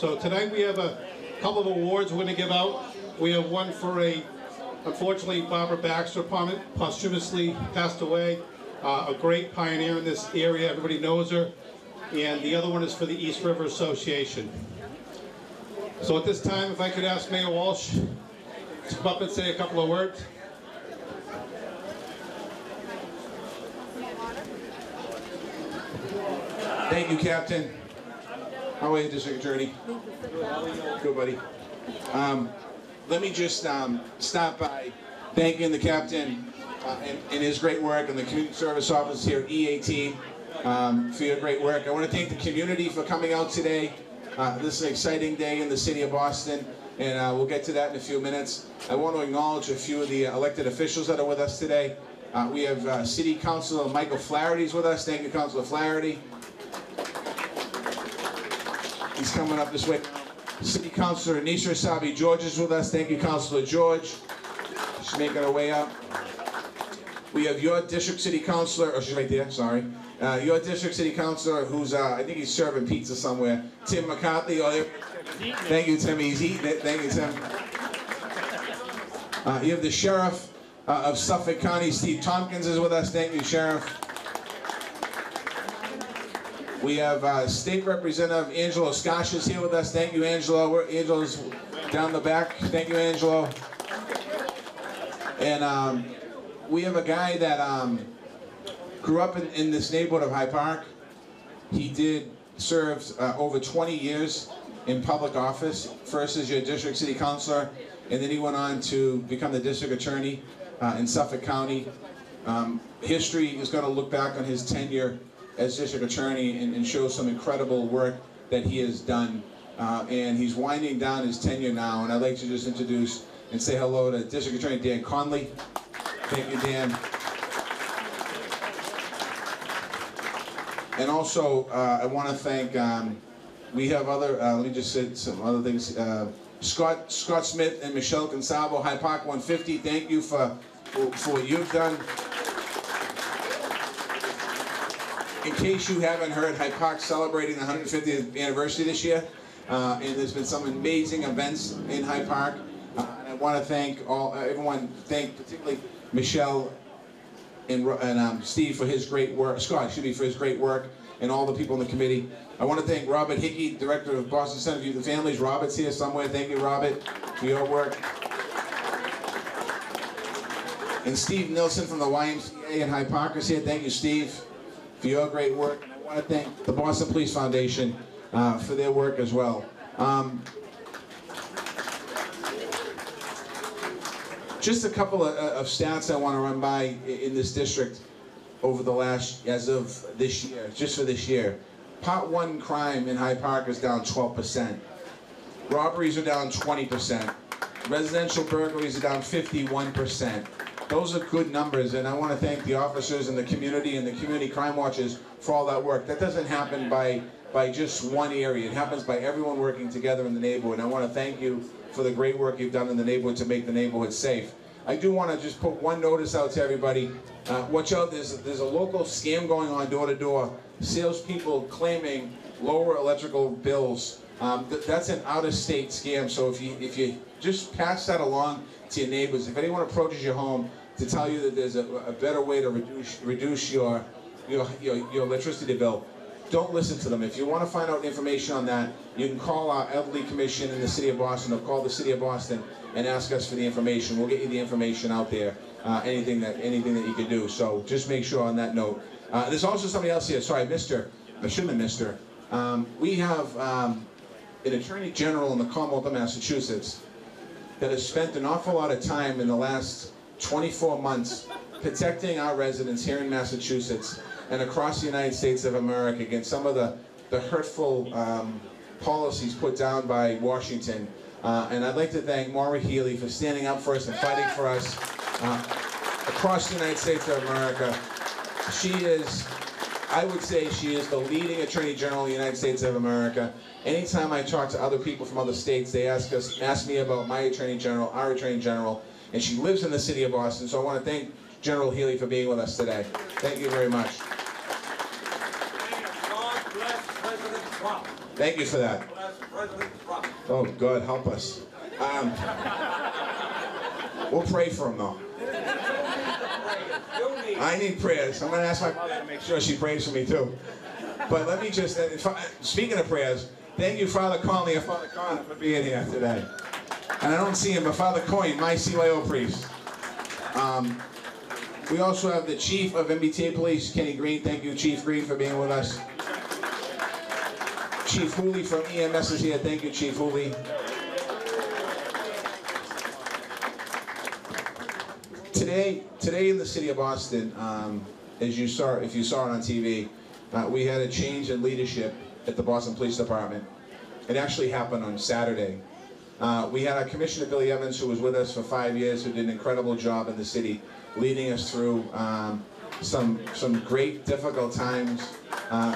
So tonight we have a couple of awards we're going to give out. We have one for unfortunately, Barbara Baxter posthumously passed away, a great pioneer in this area. Everybody knows her. And the other one is for the East River Association. So at this time, if I could ask Mayor Walsh to come up and say a couple of words. Thank you, Captain. How are you, District Attorney? Good, buddy. Let me just start by thanking the Captain and his great work and the Community Service Office here at E18 for your great work. I want to thank the community for coming out today. This is an exciting day in the city of Boston, and we'll get to that in a few minutes. I want to acknowledge a few of the elected officials that are with us today. We have City Councilor Michael Flaherty's with us. Thank you, Councilor Flaherty. He's coming up this way. City Councilor Anisha Sabi George is with us. Thank you, Councilor George. She's making her way up. We have your district city councilor, oh, she's right there, sorry. Your district city councilor, who's, I think he's serving pizza somewhere, Tim McCarthy. Oh, there. Thank you, Tim. He's eating it. Thank you, Tim. You have the sheriff of Suffolk County, Steve Tompkins, is with us. Thank you, Sheriff. We have State Representative Angelo Scotch is here with us. Thank you, Angelo. Angelo's down the back. Thank you, Angelo. And we have a guy that grew up in this neighborhood of Hyde Park. He did serve over 20 years in public office, first as your district city councilor, and then he went on to become the district attorney in Suffolk County. History is going to look back on his tenure as district attorney and show some incredible work that he has done. And he's winding down his tenure now, and I'd like to just introduce and say hello to District Attorney Dan Connolly. Thank you, Dan. And also, I want to thank, we have other, let me just say some other things. Scott Smith and Michelle Gonsalvo, Hyde Park 150, thank you for what you've done. In case you haven't heard, Hyde Park celebrating the 150th anniversary this year, and there's been some amazing events in Hyde Park. And I want to thank everyone, thank particularly Michelle and Steve for his great work, Scott, excuse me, for his great work, and all the people in the committee. I want to thank Robert Hickey, Director of Boston Center for Youth and Families. Robert's here somewhere. Thank you, Robert, for your work. And Steve Nilsson from the YMCA in Hyde Park is here. Thank you, Steve, for your great work. And I want to thank the Boston Police Foundation for their work as well. Just a couple of stats I want to run by in this district over the last, as of this year, just for this year. Part 1 crime in Hyde Park is down 12%. Robberies are down 20%. Residential burglaries are down 51%. Those are good numbers, and I want to thank the officers and the community crime watchers for all that work. That doesn't happen by just one area. It happens by everyone working together in the neighborhood. And I want to thank you for the great work you've done in the neighborhood to make the neighborhood safe. I do want to just put one notice out to everybody. Watch out, there's a local scam going on door to door. Salespeople claiming lower electrical bills. That's an out-of-state scam, so if you just pass that along to your neighbors, if anyone approaches your home to tell you that there's a better way to reduce your electricity bill, don't listen to them. If you want to find out information on that, you can call our Elderly Commission in the City of Boston, or call the City of Boston and ask us for the information. We'll get you the information out there, anything that you can do. So just make sure on that note. There's also somebody else here. Sorry, Mr. I shouldn't have Mr. We have an Attorney General in the Commonwealth of Massachusetts that has spent an awful lot of time in the last 24 months protecting our residents here in Massachusetts and across the United States of America against some of the hurtful policies put down by Washington. And I'd like to thank Maura Healey for standing up for us and fighting for us across the United States of America. She is, I would say she is the leading Attorney General of the United States of America. Anytime I talk to other people from other states, they ask me about my Attorney General, our Attorney General, and she lives in the city of Boston. So I want to thank General Healey for being with us today. Thank you very much. God bless President Trump. Thank you for that. Bless President Oh, God, help us. We'll pray for him, though. I need prayers. I'm going to ask my mother to make sure she prays for me, too. But let me just, speaking of prayers, thank you, Father Connolly and Father Connor, for being here today. And I don't see him, but Father Coyne, my CYO priest. We also have the Chief of MBTA Police, Kenny Green. Thank you, Chief Green, for being with us. Chief Hooley from EMS is here. Thank you, Chief Hooley. Today in the city of Boston, as you saw, if you saw it on TV, we had a change in leadership at the Boston Police Department. It actually happened on Saturday. We had our Commissioner Billy Evans, who was with us for 5 years, who did an incredible job in the city, leading us through some great difficult times,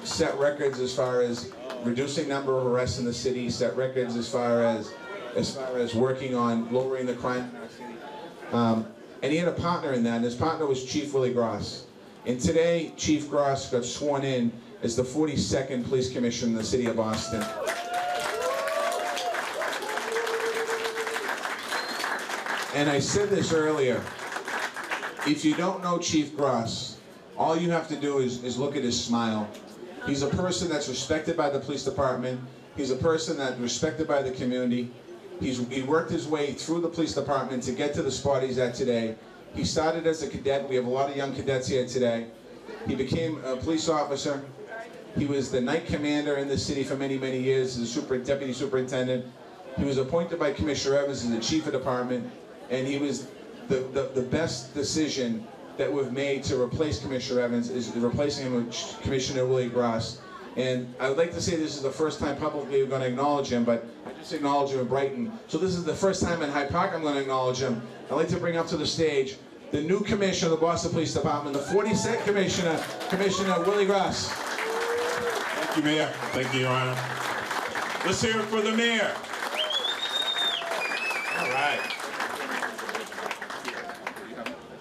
set records as far as reducing number of arrests in the city, set records as far as working on lowering the crime in our city. And he had a partner in that, and his partner was Chief Willie Gross. And today, Chief Gross got sworn in as the 42nd Police Commissioner in the city of Boston. And I said this earlier, if you don't know Chief Gross, all you have to do is look at his smile. He's a person that's respected by the police department. He's a person that's respected by the community. He worked his way through the police department to get to the spot he's at today. He started as a cadet. We have a lot of young cadets here today. He became a police officer. He was the night commander in the city for many, many years as a deputy superintendent. He was appointed by Commissioner Evans as the chief of department, and he was the best decision that we've made to replace Commissioner Evans is replacing him with Commissioner Willie Gross. And I would like to say this is the first time publicly we're going to acknowledge him, but I just acknowledged him in Brighton. So this is the first time in Hyde Park I'm going to acknowledge him. I'd like to bring up to the stage the new commissioner of the Boston Police Department, the 42nd commissioner, Commissioner Willie Gross. Thank you, Mayor. Thank you, Your Honor. Let's hear it for the mayor. All right.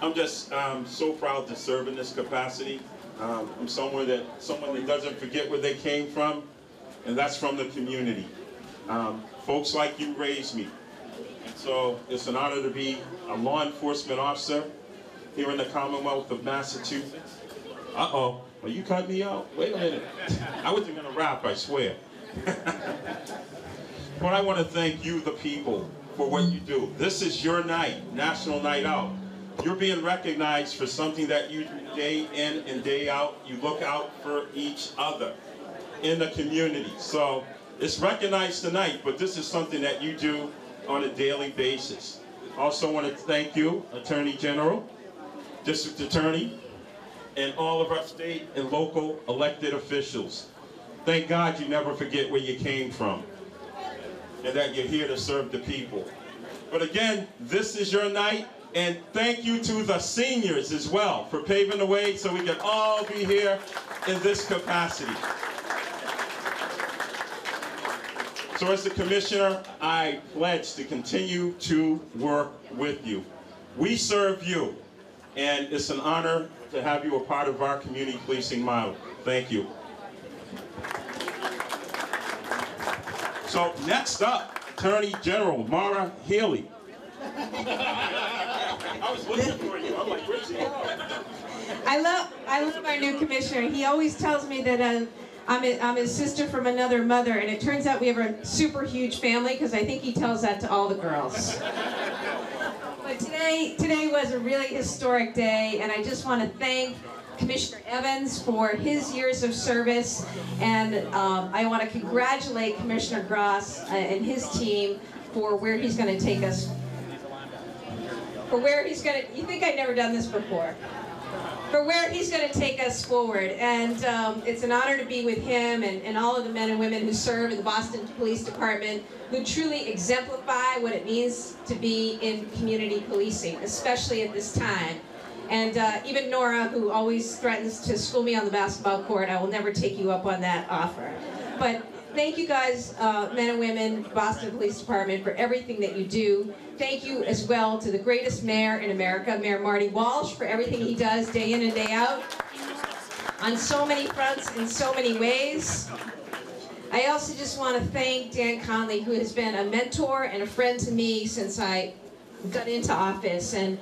I'm just so proud to serve in this capacity. I'm someone that doesn't forget where they came from, and that's from the community. Folks like you raised me. And so it's an honor to be a law enforcement officer here in the Commonwealth of Massachusetts. Uh-oh, are you cutting me out? Wait a minute. I wasn't gonna rap, I swear. But I want to thank you, the people, for what you do. This is your night, National Night Out. You're being recognized for something that you do day in and day out. You look out for each other in the community. So it's recognized tonight, but this is something that you do on a daily basis. Also want to thank you, Attorney General, District Attorney, and all of our state and local elected officials. Thank God you never forget where you came from and that you're here to serve the people. But again, this is your night. And thank you to the seniors as well for paving the way so we can all be here in this capacity. So as the commissioner, I pledge to continue to work with you. We serve you, and it's an honor to have you a part of our community policing model. Thank you. So next up, Attorney General Maura Healey. I was looking for you. I'm like, where's she? I love our new commissioner. He always tells me that I'm his sister from another mother, and it turns out we have a super huge family because I think he tells that to all the girls. But today was a really historic day, and I just want to thank Commissioner Evans for his years of service, and I want to congratulate Commissioner Gross and his team for where he's going to take us. You think I'd never done this before. For where he's going to take us forward. And it's an honor to be with him and all of the men and women who serve in the Boston Police Department, who truly exemplify what it means to be in community policing, especially at this time. And even Nora, who always threatens to school me on the basketball court, I will never take you up on that offer. But thank you guys, men and women, Boston Police Department, for everything that you do. Thank you as well to the greatest mayor in America, Mayor Marty Walsh, for everything he does day in and day out on so many fronts in so many ways. I also just want to thank Dan Connolly, who has been a mentor and a friend to me since I got into office. And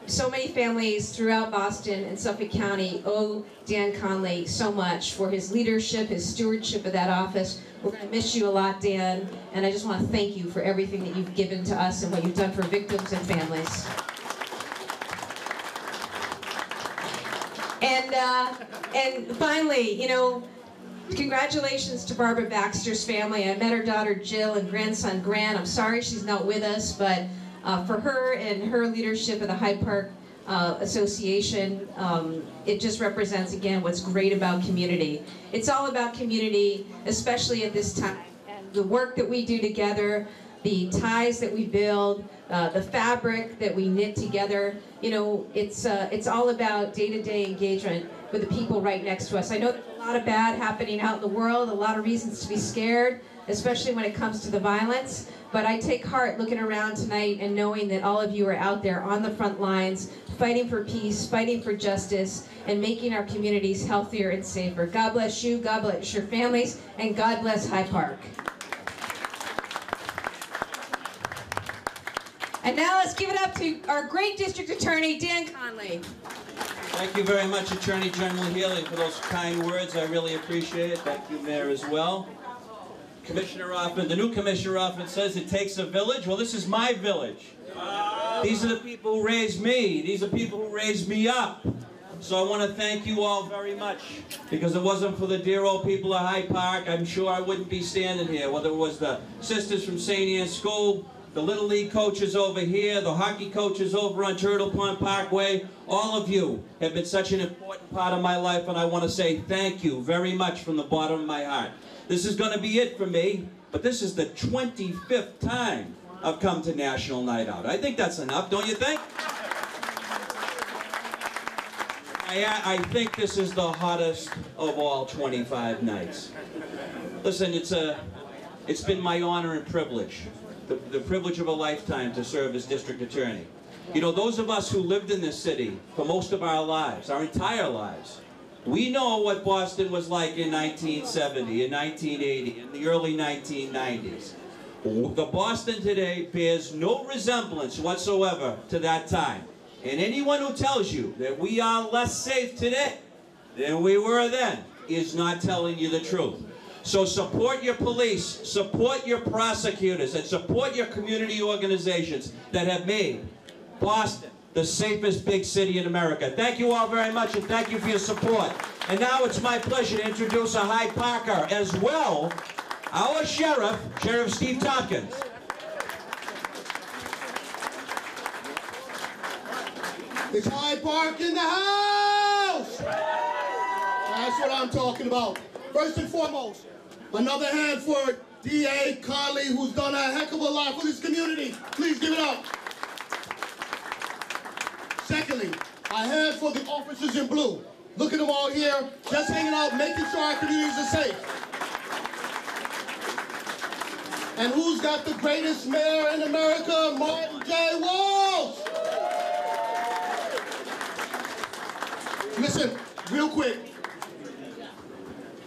so many families throughout Boston and Suffolk County owe Dan Connolly so much for his leadership, his stewardship of that office. We're going to miss you a lot, Dan, and I just want to thank you for everything that you've given to us and what you've done for victims and families. And finally, you know, congratulations to Barbara Baxter's family. I met her daughter Jill and grandson Grant. I'm sorry she's not with us, but for her and her leadership of the Hyde Park Association, it just represents, again, what's great about community. It's all about community, especially at this time. And the work that we do together, the ties that we build, the fabric that we knit together, you know, it's all about day-to-day engagement with the people right next to us. I know there's a lot of bad happening out in the world, a lot of reasons to be scared, especially when it comes to the violence. But I take heart looking around tonight and knowing that all of you are out there on the front lines, fighting for peace, fighting for justice, and making our communities healthier and safer. God bless you, God bless your families, and God bless Hyde Park. And now let's give it up to our great District Attorney, Dan Connolly. Thank you very much, Attorney General Healey, for those kind words. I really appreciate it. Thank you, Mayor, as well. Commissioner Hoffman, the new Commissioner Hoffman says it takes a village. Well, this is my village. These are the people who raised me. These are people who raised me up. So I want to thank you all very much, because it wasn't for the dear old people of Hyde Park, I'm sure I wouldn't be standing here, whether it was the sisters from St. Anne's School, the Little League coaches over here, the hockey coaches over on Turtle Pond Parkway. All of you have been such an important part of my life, and I want to say thank you very much from the bottom of my heart. This is going to be it for me, but this is the 25th time I've come to National Night Out. I think that's enough, don't you think? I think this is the hottest of all 25 nights. Listen, it's been my honor and privilege, the privilege of a lifetime to serve as District Attorney. You know, those of us who lived in this city for most of our lives, our entire lives, we know what Boston was like in 1970, in 1980, in the early 1990s. The Boston today bears no resemblance whatsoever to that time. And anyone who tells you that we are less safe today than we were then is not telling you the truth. So support your police, support your prosecutors, and support your community organizations that have made Boston the safest big city in America. Thank you all very much, and thank you for your support. And now it's my pleasure to introduce a Hyde Parker as well, our Sheriff Steve Tompkins. It's Hyde Park in the house! That's what I'm talking about. First and foremost, another hand for D.A. Connolly, who's done a heck of a lot for this community. Please give it up. Secondly, a hand for the officers in blue. Look at them all here, just hanging out, making sure our communities are safe. And who's got the greatest mayor in America? Martin J. Walsh! Listen, real quick.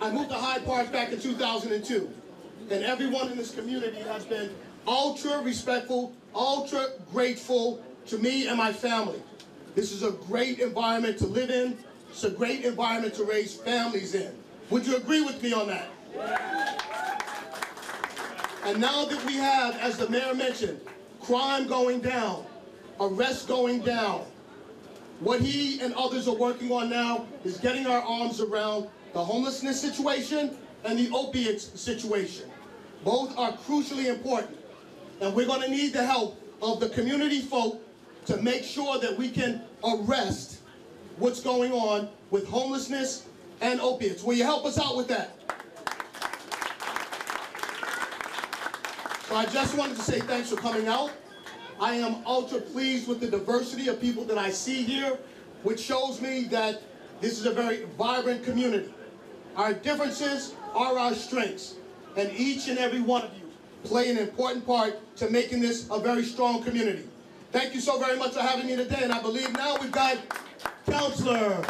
I moved to Hyde Park back in 2002, and everyone in this community has been ultra respectful, ultra grateful to me and my family. This is a great environment to live in. It's a great environment to raise families in. Would you agree with me on that? And now that we have, as the mayor mentioned, crime going down, arrests going down, what he and others are working on now is getting our arms around the homelessness situation and the opiates situation. Both are crucially important. And we're going to need the help of the community folk to make sure that we can arrest what's going on with homelessness and opiates. Will you help us out with that? So I just wanted to say thanks for coming out. I am ultra pleased with the diversity of people that I see here, which shows me that this is a very vibrant community. Our differences are our strengths, and each and every one of you play an important part to making this a very strong community. Thank you so very much for having me today, and I believe now we've got Counselor.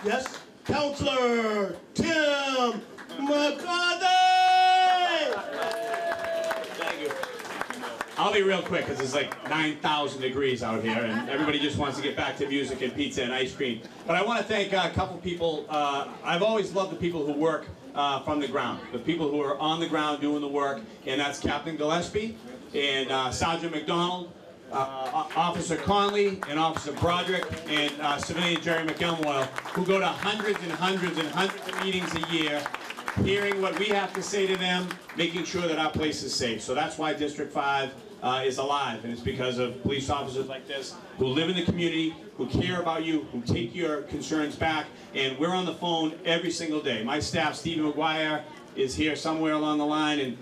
Yes? Counselor Tim McCarthy! Thank you. I'll be real quick because it's like 9,000 degrees out here and everybody just wants to get back to music and pizza and ice cream. But I want to thank a couple people. I've always loved the people who work from the ground, the people who are on the ground doing the work, and that's Captain Gillespie and Sergeant McDonald, Officer Connolly and Officer Broderick and Civilian Jerry McElmoyle, who go to hundreds and hundreds and hundreds of meetings a year, hearing what we have to say to them, making sure that our place is safe. So that's why District 5 is alive, and it's because of police officers like this who live in the community, who care about you, who take your concerns back, and we're on the phone every single day. My staff, Stephen McGuire, is here somewhere along the line, and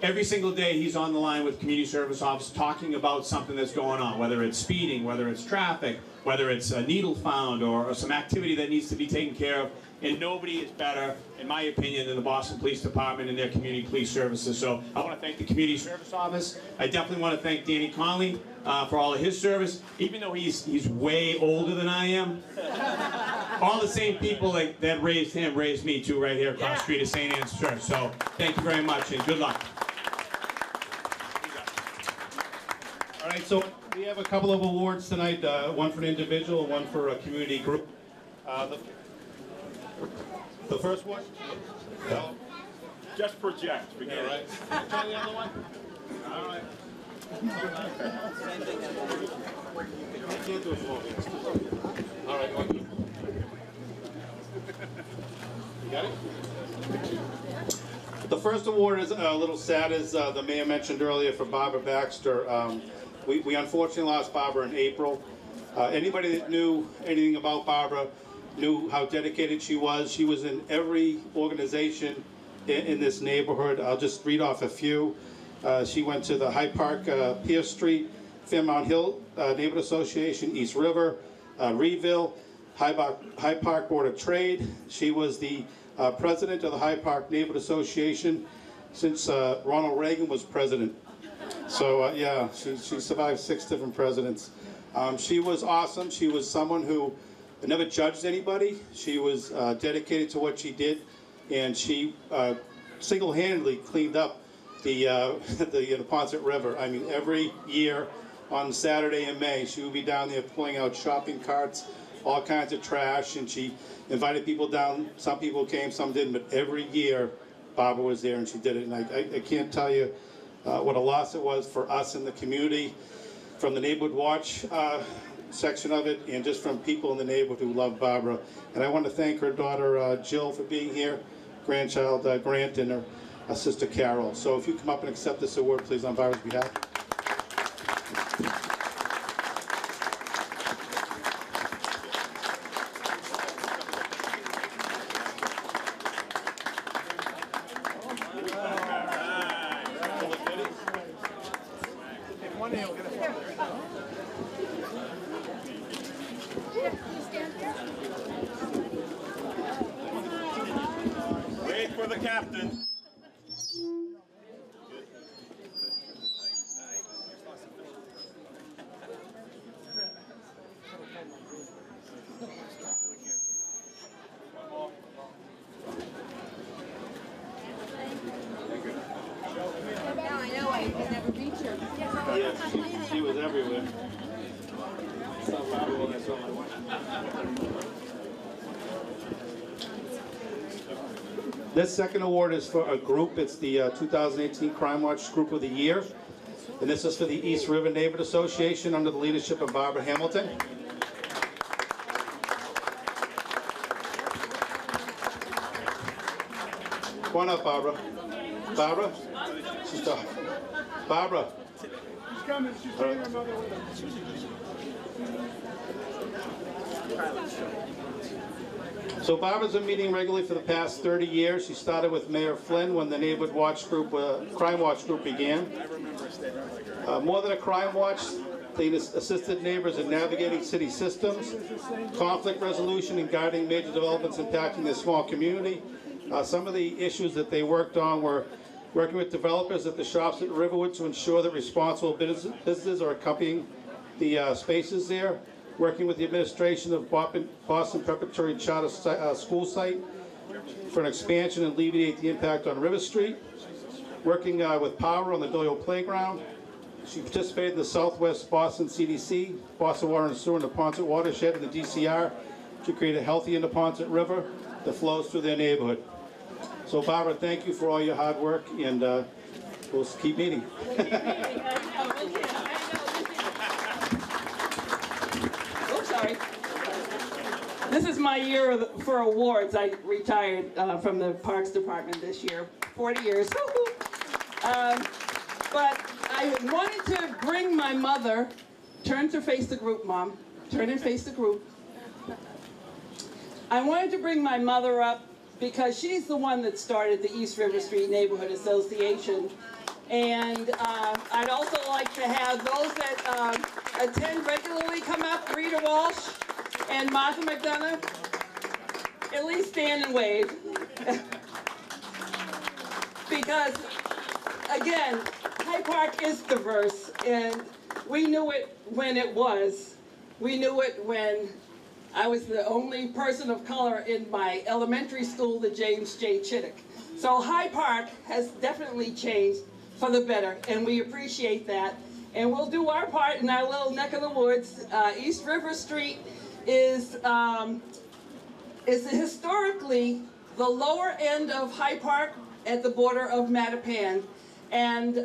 every single day he's on the line with community service officers talking about something that's going on, whether it's speeding, whether it's traffic, whether it's a needle found or some activity that needs to be taken care of. And nobody is better, in my opinion, than the Boston Police Department and their community police services. So I want to thank the Community Service Office. I definitely want to thank Danny Connolly for all of his service. Even though he's way older than I am, all the same people that raised him raised me too, right here across the street at St. Anne's Church. So thank you very much and good luck. All right, so we have a couple of awards tonight, one for an individual, one for a community group. The first one? No. Just project. Forget it. Right. Try the other one? All right. Can't do it for me. All right, one. You got it? The first award is a little sad, as the mayor mentioned earlier, for Barbara Baxter. We unfortunately lost Barbara in April. Anybody that knew anything about Barbara knew how dedicated she was. She was in every organization in this neighborhood. I'll just read off a few. She went to the Hyde Park, Pierce Street, Fairmount Hill Neighborhood Association, East River, Reeville, Hyde Park Board of Trade. She was the president of the Hyde Park Neighborhood Association since Ronald Reagan was president. So yeah, she survived 6 different presidents. She was awesome. She was someone who never judged anybody. She was dedicated to what she did, and she single-handedly cleaned up the Ponset River. I mean, every year on Saturday in May, she would be down there pulling out shopping carts, all kinds of trash, and she invited people down. Some people came, some didn't, but every year Barbara was there and she did it. And I can't tell you what a loss it was for us in the community, from the Neighborhood Watch section of it, and just from people in the neighborhood who love Barbara. And I want to thank her daughter Jill for being here, grandchild Grant, and her sister Carol. So if you come up and accept this award, please, on Barbara's behalf. Wait for the captain. Now I know I can never reach her. Yes, she was everywhere. This second award is for a group. It's the 2018 Crime Watch Group of the Year. And this is for the East River Neighborhood Association under the leadership of Barbara Hamilton. Come on up, Barbara. Barbara? She's talking. Barbara. She's coming. She's taking her mother with her. So Barbara's been meeting regularly for the past 30 years. She started with Mayor Flynn when the Neighborhood Watch Group, Crime Watch Group began. More than a crime watch, they assisted neighbors in navigating city systems, conflict resolution, and guiding major developments impacting their small community. Some of the issues that they worked on were working with developers at the shops at Riverwood to ensure that responsible businesses are accompanying the spaces there, working with the administration of Boston Preparatory Charter School site for an expansion and alleviate the impact on River Street. Working with Power on the Doyle Playground. She participated in the Southwest Boston CDC, Boston Water and Sewer and Neponset Watershed, and the DCR to create a healthy Neponset River that flows through their neighborhood. So Barbara, thank you for all your hard work, and we'll keep meeting. Oh, sorry. This is my year for awards. I retired from the Parks Department this year, 40 years. But I wanted to bring my mother, turn to face the group, Mom, turn and face the group. I wanted to bring my mother up because she's the one that started the East River Street Neighborhood Association. And I'd also like to have those that attend regularly come up, Rita Walsh and Martha McDonough, at least stand and wave. Because, again, Hyde Park is diverse, and we knew it when it was. We knew it when I was the only person of color in my elementary school, the James J. Chittick. So Hyde Park has definitely changed for the better, and we appreciate that. And we'll do our part in our little neck of the woods. East River Street is historically the lower end of Hyde Park at the border of Mattapan. And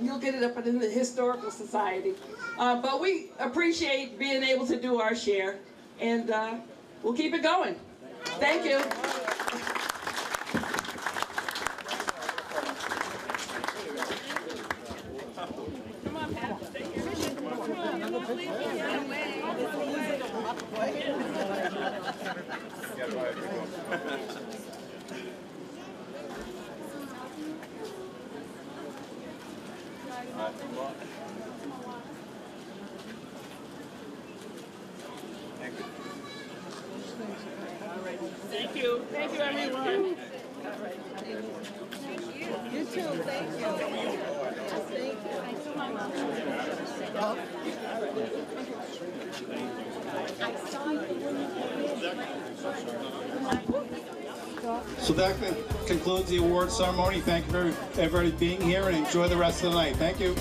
you'll get it up in the Historical Society. But we appreciate being able to do our share, and we'll keep it going. Thank you. Come on, Pat. Thank you. Thank you, everyone. You too. Thank you. So that concludes the award ceremony. Thank you for everybody being here, and enjoy the rest of the night. Thank you.